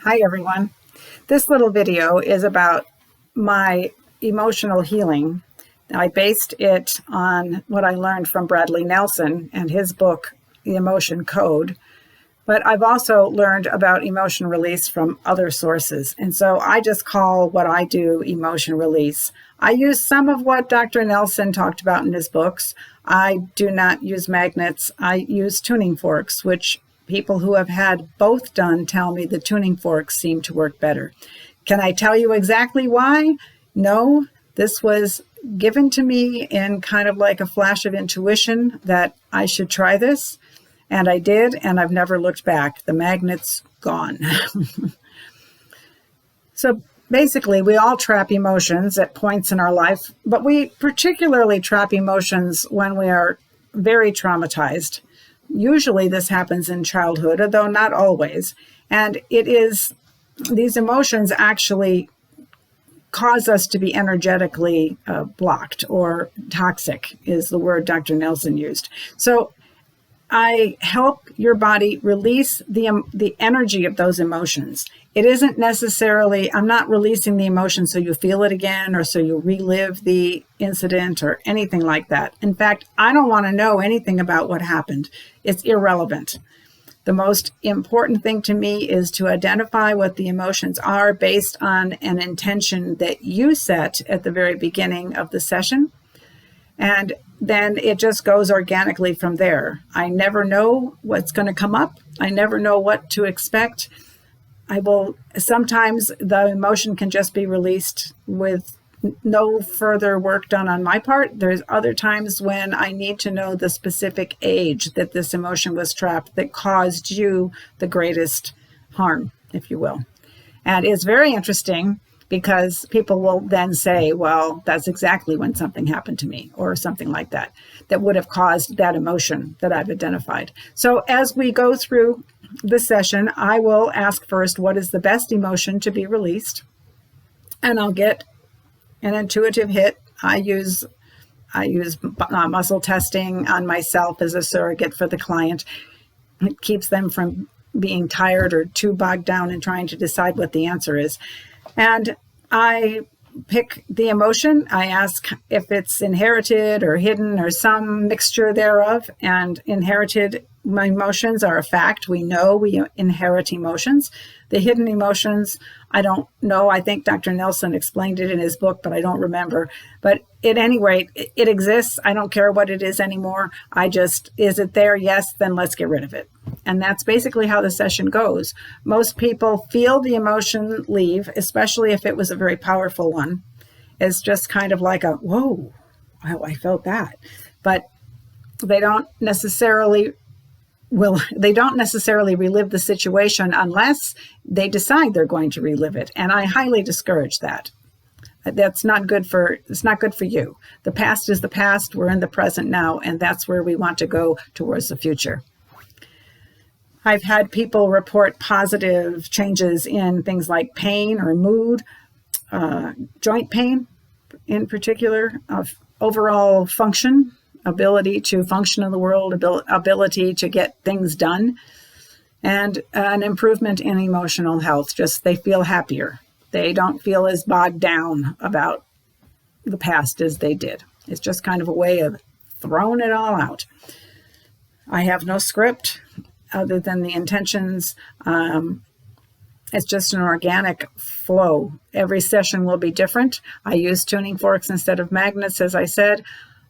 Hi everyone. This little video is about my emotional healing. I based it on what I learned from Bradley Nelson and his book, The Emotion Code. But I've also learned about emotion release from other sources. And so I just call what I do emotion release. I use some of what Dr. Nelson talked about in his books. I do not use magnets. I use tuning forks, which people who have had both done tell me the tuning forks seem to work better. Can I tell you exactly why? No, this was given to me in kind of like a flash of intuition that I should try this. And I did, and I've never looked back. The magnet's gone. So basically, we all trap emotions at points in our life, but we particularly trap emotions when we are very traumatized. Usually this happens in childhood, although not always. And these emotions actually cause us to be energetically blocked, or toxic is the word Dr. Nelson used. So I help your body release the energy of those emotions. It isn't necessarily, I'm not releasing the emotion so you feel it again or so you relive the incident or anything like that. In fact, I don't want to know anything about what happened. It's irrelevant. The most important thing to me is to identify what the emotions are based on an intention that you set at the very beginning of the session. And then it just goes organically from there. I never know what's going to come up. I never know what to expect. Sometimes the emotion can just be released with no further work done on my part. There's other times when I need to know the specific age that this emotion was trapped that caused you the greatest harm, if you will. And it's very interesting because people will then say, well, that's exactly when something happened to me, or something like that, that would have caused that emotion that I've identified. So as we go through the session, I will ask first, what is the best emotion to be released? And I'll get an intuitive hit. I use muscle testing on myself as a surrogate for the client. It keeps them from being tired or too bogged down in trying to decide what the answer is. And I pick the emotion. I ask if it's inherited or hidden or some mixture thereof. And inherited emotions are a fact. We know we inherit emotions. The hidden emotions, I don't know. I think Dr. Nelson explained it in his book, but I don't remember. But at any rate, it exists. I don't care what it is anymore. Is it there? Yes, then let's get rid of it. And that's basically how the session goes. Most people feel the emotion leave, especially if it was a very powerful one. It's just kind of like a, whoa, I felt that. But they don't necessarily relive the situation unless they decide they're going to relive it. And I highly discourage that. It's not good for you. The past is the past. We're in the present now, and that's where we want to go towards the future. I've had people report positive changes in things like pain or mood, joint pain in particular, overall function, ability to function in the world, ability to get things done, and an improvement in emotional health. Just they feel happier. They don't feel as bogged down about the past as they did. It's just kind of a way of throwing it all out. I have no script other than the intentions. It's just an organic flow. Every session will be different. I use tuning forks instead of magnets, as I said.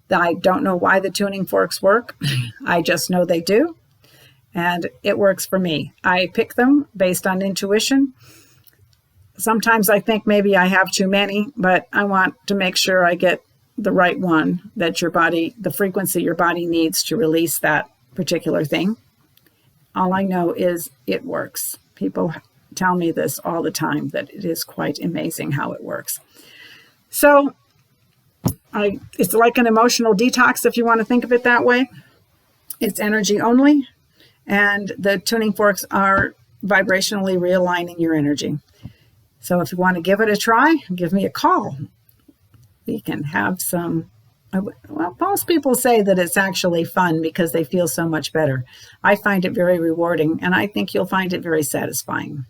I don't know why the tuning forks work. I just know they do. And it works for me. I pick them based on intuition. Sometimes I think maybe I have too many, but I want to make sure I get the right one, that the frequency your body needs to release that particular thing. All I know is it works. People tell me this all the time, that it is quite amazing how it works. So it's like an emotional detox, if you want to think of it that way. It's energy only, and the tuning forks are vibrationally realigning your energy. So if you want to give it a try, give me a call. We can have some, well, most people say that it's actually fun because they feel so much better. I find it very rewarding, and I think you'll find it very satisfying.